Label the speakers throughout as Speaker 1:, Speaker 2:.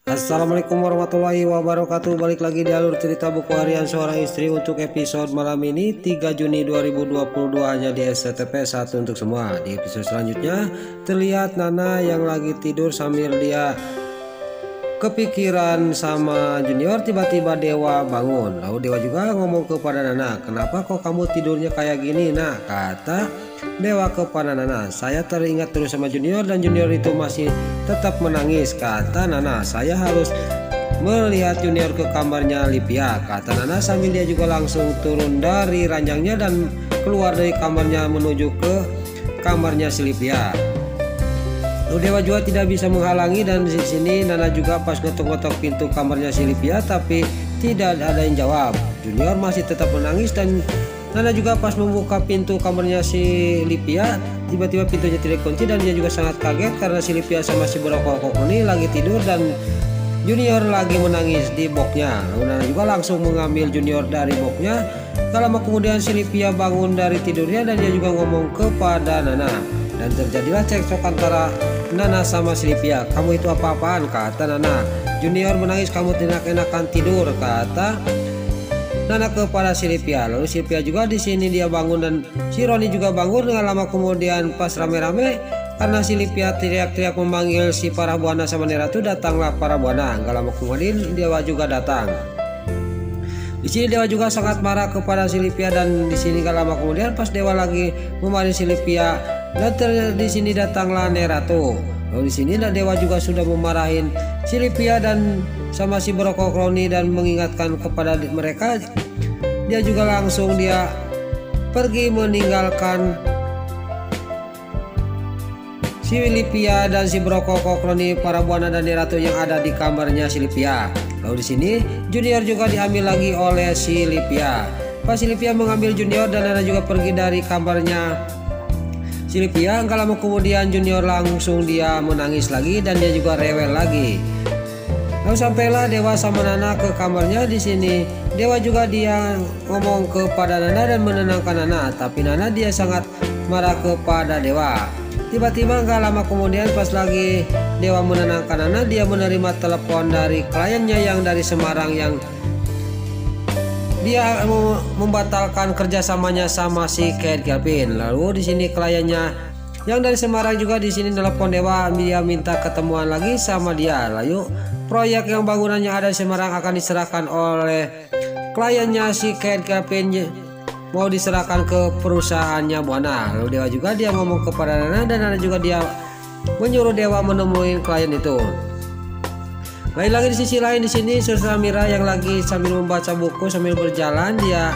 Speaker 1: Assalamualaikum warahmatullahi wabarakatuh. Balik lagi di alur cerita buku harian seorang istri untuk episode malam ini 3 Juni 2022 hanya di SCTP 1 untuk semua. Di episode selanjutnya terlihat Nana yang lagi tidur sambil dia kepikiran sama Junior. Tiba-tiba Dewa bangun. Lalu Dewa juga ngomong kepada Nana, "Kenapa kok kamu tidurnya kayak gini, Nak?" Kata Dewa kepada Nana, "Saya teringat terus sama Junior dan Junior itu masih tetap menangis." Kata Nana, "Saya harus melihat Junior ke kamarnya Livia." Kata Nana sambil dia juga langsung turun dari ranjangnya dan keluar dari kamarnya menuju ke kamarnya si Livia. Lalu Dewa juga tidak bisa menghalangi dan di sini Nana juga pas ngetok-ngetok pintu kamarnya si Livia tapi tidak ada yang jawab. Junior masih tetap menangis dan Nana juga pas membuka pintu kamarnya si Livia, tiba-tiba pintunya tidak kunci dan dia juga sangat kaget karena si Livia sama si Brokok ini lagi tidur dan Junior lagi menangis di boxnya. Lalu Nana juga langsung mengambil Junior dari boxnya. Tak lama kemudian si Livia bangun dari tidurnya dan dia juga ngomong kepada Nana. Dan terjadilah cekcok antara Nana sama si Livia. "Kamu itu apa-apaan?" kata Nana. "Junior menangis, kamu tidak enakan tidur," kata Nana kepada si Livia. Lalu Livia juga di sini dia bangun dan si Roni juga bangun. Dengan lama kemudian pas rame-rame karena si Livia teriak-teriak memanggil si para buana sama Neratu, datanglah para buana. Gak lama kemudian Dewa juga datang. Di sini Dewa juga sangat marah kepada si Livia dan di sini gak lama kemudian pas Dewa lagi memarahi si Livia dan di sini datanglah Neratu. Lalu di sini Dewa juga sudah memarahin si Livia dan sama si Brokok Roni dan mengingatkan kepada mereka. Dia juga langsung dia pergi meninggalkan si Livia dan si Brokok Roni, para buana dan Neratu yang ada di kamarnya si Livia. Lalu di sini Junior juga diambil lagi oleh si Livia. Pas si Livia mengambil Junior dan Nana juga pergi dari kamarnya si Livia. Gak lama kemudian Junior langsung dia menangis lagi dan dia juga rewel lagi. Lalu sampailah Dewa sama Nana ke kamarnya. Di sini Dewa juga dia ngomong kepada Nana dan menenangkan Nana, tapi Nana dia sangat marah kepada Dewa. Tiba-tiba gak lama kemudian pas lagi Dewa menenangkan Nana, dia menerima telepon dari kliennya yang dari Semarang yang dia membatalkan kerjasamanya sama si Ken Kelvin. Lalu di sini kliennya yang dari Semarang juga di sini telepon Dewa, dia minta ketemuan lagi sama dia. Lalu proyek yang bangunannya ada di Semarang akan diserahkan oleh kliennya si Ken Kelvin, mau diserahkan ke perusahaannya Buana. Lalu Dewa juga dia ngomong kepada Nana dan Nana juga dia menyuruh Dewa menemui klien itu. Lain lagi di sisi lain di sini Suster Amira yang lagi sambil membaca buku sambil berjalan dia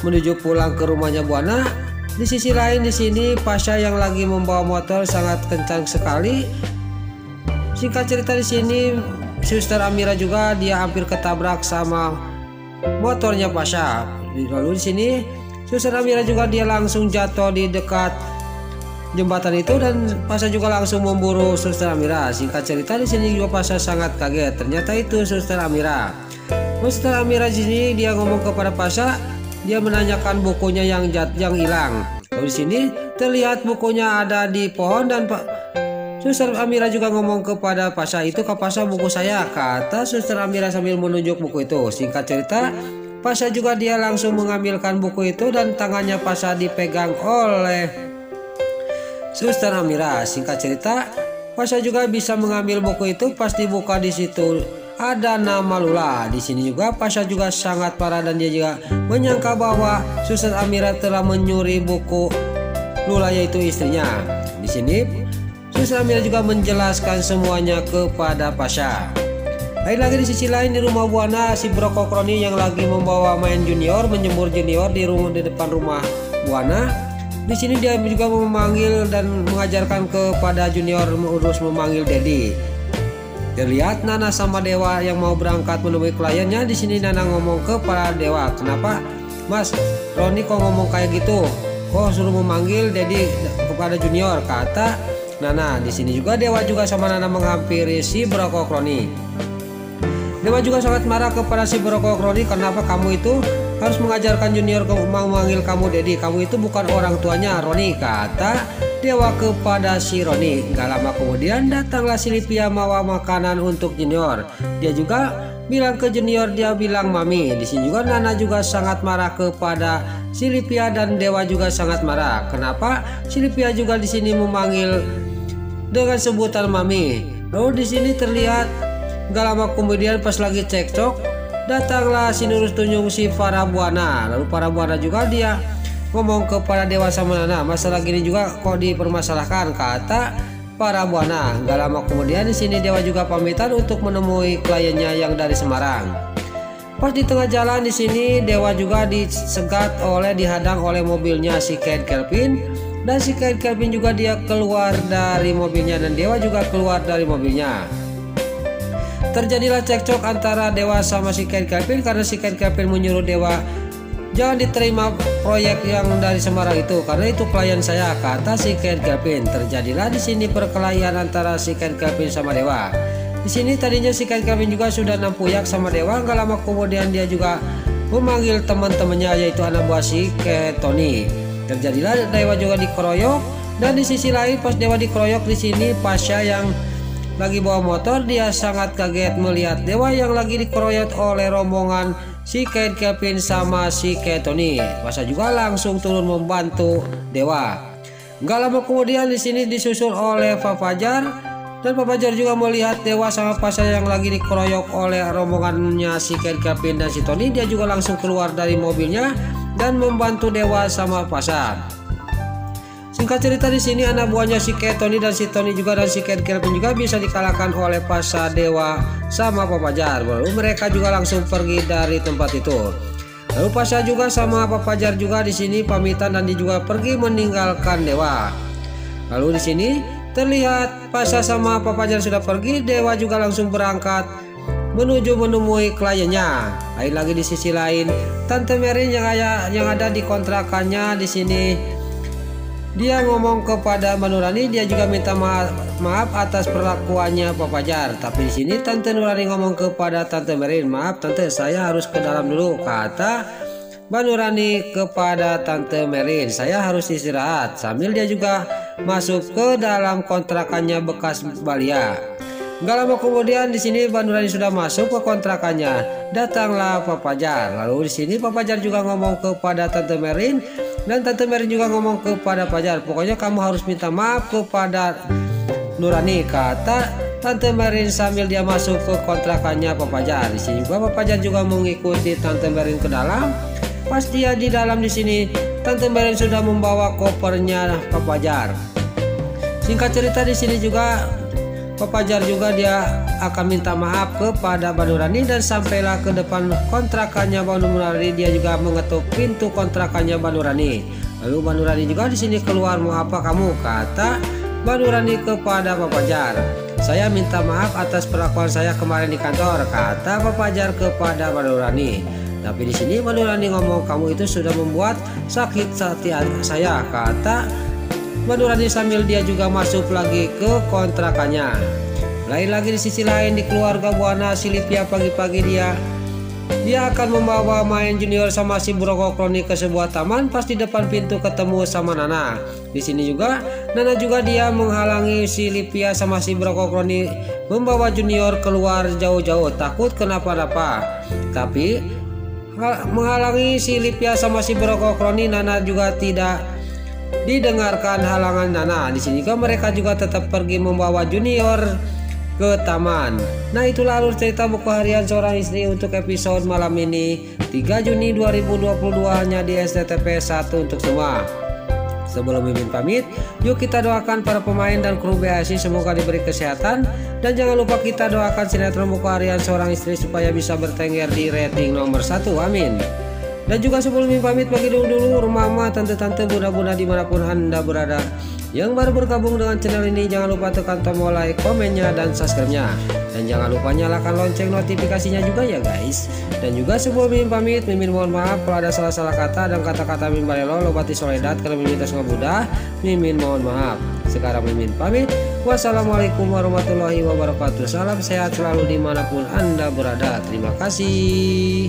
Speaker 1: menuju pulang ke rumahnya Buana. Di sisi lain di sini Pasha yang lagi membawa motor sangat kencang sekali. Singkat cerita di sini Suster Amira juga dia hampir ketabrak sama motornya Pasha. Lalu di sini Suster Amira juga dia langsung jatuh di dekat jembatan itu dan Pasha juga langsung memburu Suster Amira. Singkat cerita di sini juga Pasha sangat kaget. Ternyata itu Suster Amira. Suster Amira di sini dia ngomong kepada Pasha, dia menanyakan bukunya yang hilang. Lalu di sini terlihat bukunya ada di pohon dan Suster Amira juga ngomong kepada Pasha, "Itu Kak Pasha buku saya," kata Suster Amira sambil menunjuk buku itu. Singkat cerita Pasha juga dia langsung mengambilkan buku itu dan tangannya Pasha dipegang oleh Suster Amira. Singkat cerita Pasha juga bisa mengambil buku itu, pas dibuka di situ ada nama Lula. Di sini juga Pasha juga sangat parah dan dia juga menyangka bahwa Suster Amira telah menyuri buku Lula yaitu istrinya. Di sini Suster Amira juga menjelaskan semuanya kepada Pasha. Lain lagi di sisi lain di rumah Buana si Brokok Roni yang lagi membawa main Junior, menjemur Junior di depan rumah Buana. Di sini dia juga memanggil dan mengajarkan kepada Junior urus memanggil Dedi. Terlihat Nana sama Dewa yang mau berangkat menemui kliennya. Di sini Nana ngomong kepada Dewa, "Kenapa Mas Roni kok ngomong kayak gitu? Kok suruh memanggil Dedi kepada Junior?" kata Nana. Di sini juga Dewa juga sama Nana menghampiri si Brokok Roni. Dewa juga sangat marah kepada si Brokok Roni, "Kenapa kamu itu harus mengajarkan Junior memanggil kamu Dedi? Kamu itu bukan orang tuanya Roni," kata Dewa kepada si Roni. Gak lama kemudian datanglah si Livia mawa makanan untuk Junior. Dia juga bilang ke Junior, dia bilang mami. Di sini juga Nana juga sangat marah kepada si Livia dan Dewa juga sangat marah. Kenapa si Livia juga di sini memanggil dengan sebutan mami? Lalu di sini terlihat gak lama kemudian pas lagi cekcok datanglah si Nurus Tunjung si Parabuana. Lalu Parabuana juga dia ngomong kepada Dewa sama Nana, masalah gini juga kok dipermasalahkan, kata Parabuana. Gak lama kemudian di sini Dewa juga pamitan untuk menemui kliennya yang dari Semarang. Pas di tengah jalan di sini Dewa juga disegat dihadang oleh mobilnya si Ken Kelvin, dan si Ken Kelvin juga dia keluar dari mobilnya dan Dewa juga keluar dari mobilnya. Terjadilah cekcok antara Dewa sama si Ken Kelvin karena si Ken Kelvin menyuruh Dewa jangan diterima proyek yang dari Semarang itu karena itu klien saya, kata si Ken Kelvin. Terjadilah di sini perkelahian antara si Ken Kelvin sama Dewa. Di sini tadinya si Ken Kelvin juga sudah nampuyak sama Dewa. Gak lama kemudian dia juga memanggil teman-temannya yaitu anak buah si Tony. Terjadilah Dewa juga dikeroyok, dan di sisi lain pas Dewa dikeroyok di sini Pasha yang lagi bawa motor dia sangat kaget melihat Dewa yang lagi dikeroyok oleh rombongan si Ken Kelvin sama si Tony. Pasha juga langsung turun membantu Dewa. Gak lama kemudian di sini disusul oleh Pak Fajar, dan Pak Fajar juga melihat Dewa sama Pasha yang lagi dikeroyok oleh rombongannya si Ken Kelvin dan si Tony. Dia juga langsung keluar dari mobilnya dan membantu Dewa sama Pasha. Singkat cerita di sini anak buahnya si Tony dan si Tony juga dan si Ken Kelvin juga bisa dikalahkan oleh Pasha, Dewa sama Pak Fajar. Lalu mereka juga langsung pergi dari tempat itu. Lalu Pasha juga sama Pak Fajar juga di sini pamitan dan dia juga pergi meninggalkan Dewa. Lalu di sini terlihat Pasha sama Pak Fajar sudah pergi, Dewa juga langsung berangkat menuju menemui kliennya. Lain lagi di sisi lain Tante Merin yang ada di kontrakannya di sini. Dia ngomong kepada Mbak Nurani, dia juga minta maaf atas perlakuannya Pak Fajar. Tapi di sini Tante Nurani ngomong kepada Tante Merin, maaf Tante, saya harus ke dalam dulu, kata Mbak Nurani kepada Tante Merin, saya harus istirahat. Sambil dia juga masuk ke dalam kontrakannya bekas Balia. Gak lama kemudian di sini Mbak Nurani sudah masuk ke kontrakannya. Datanglah Pak Fajar. Lalu di sini Pak Fajar juga ngomong kepada Tante Merin, dan Tante Merin juga ngomong kepada Fajar, pokoknya kamu harus minta maaf kepada Nurani, kata Tante Merin sambil dia masuk ke kontrakannya Pak Fajar. Di sini Pak Fajar juga mengikuti Tante Merin ke dalam. Pas dia di dalam di sini Tante Merin sudah membawa kopernya Pak Fajar. Singkat cerita di sini juga Pak Fajar juga dia akan minta maaf kepada Mbak Nurani, dan sampailah ke depan kontrakannya Mbak Nurani. Dia juga mengetuk pintu kontrakannya Mbak Nurani. Lalu Mbak Nurani juga di sini keluar, mau apa kamu, kata Mbak Nurani kepada Pak Fajar. Saya minta maaf atas perlakuan saya kemarin di kantor, kata Pak Fajar kepada Mbak Nurani. Tapi di sini Mbak Nurani ngomong, kamu itu sudah membuat sakit hati saya, kata Mbak Nurani sambil dia juga masuk lagi ke kontrakannya. Lain lagi di sisi lain di keluarga Buana, si Livia pagi-pagi dia akan membawa main Junior sama si Brokokroni ke sebuah taman. Pas di depan pintu ketemu sama Nana. Di sini juga Nana juga dia menghalangi si Livia sama si Brokokroni membawa Junior keluar jauh-jauh, takut kenapa-napa. Tapi menghalangi si Livia sama si Brokokroni, Nana juga tidak didengarkan halangan Nana. Di sini juga mereka juga tetap pergi membawa Junior ke taman. Nah, itulah alur cerita buku harian seorang istri untuk episode malam ini 3 Juni 2022 hanya di SCTV 1 untuk semua. Sebelum Mimin pamit, yuk kita doakan para pemain dan kru BASI semoga diberi kesehatan, dan jangan lupa kita doakan sinetron buku harian seorang istri supaya bisa bertengger di rating nomor 1, amin. Dan juga sebelum Mimin pamit, bagi dulu mama, tante-tante, bunda-bunda dimanapun Anda berada yang baru bergabung dengan channel ini, jangan lupa tekan tombol like, komennya, dan subscribe-nya. Dan jangan lupa nyalakan lonceng notifikasinya juga ya guys. Dan juga sebelum Mimin pamit, Mimin mohon maaf kalau ada salah-salah kata dan kata-kata Mimin balelo lobati soledat kalau Mimin tas ngabudah, Mimin mohon maaf. Sekarang Mimin pamit. Wassalamualaikum warahmatullahi wabarakatuh. Salam sehat selalu dimanapun Anda berada. Terima kasih.